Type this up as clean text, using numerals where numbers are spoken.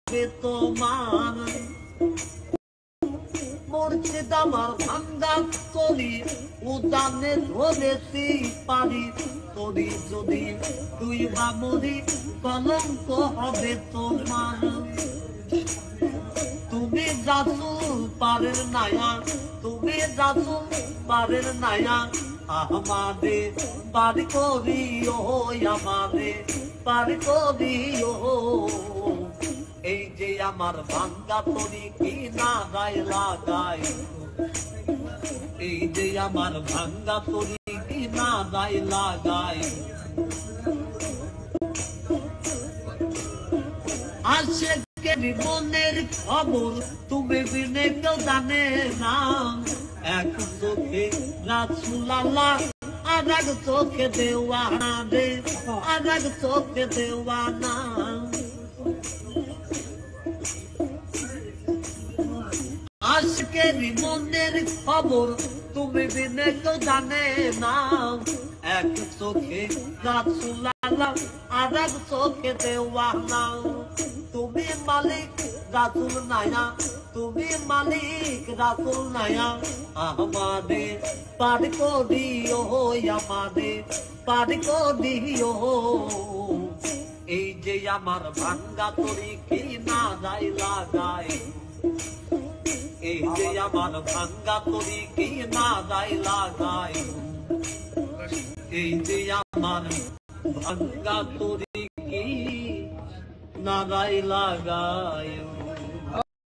হবে তোমার মুর্শিদ আমার ভাঙ্গা কলি উদানে ধরেছি পারি করি যদি তুই বামরি কলঙ্ক হবে তোমার তুমি রাসূল পারের নায়া তুমি রাসূল পারের নায়া আমাদে পারি করিও আমাদে পারি করিও এই যে আমার ভাঙ্গা তরি কি না গায়ে লাগাই এই যে আমার ভাঙ্গা তরি কি না গায়ে লাগাই আশেকের মনের খবর তুমি বিনে কেউ জানে না এক চোখে রাসূল আল্লাহ আর এক চোখে দেওয়ানা রে আর এক চোখে দেওয়ানা আজকের মনের খবর তুমি বিনে কেউ জানে না এক চোখে রাসূল আল্লাহ আর এক চোখে দেওয়ানা তুমি মালিক রাসূল নায়া তুমি মালিক রাসূল নায়া আমাদের পার করিও আমাদের পার করিও এই যে আমার ভাঙ্গা তরি কি না গায়ে লাগাই এই যে আমার ভাঙ্গা তরি কি না গায়ে লাগাই এই যে আমার ভাঙ্গা তরি কি না গায়ে লাগাই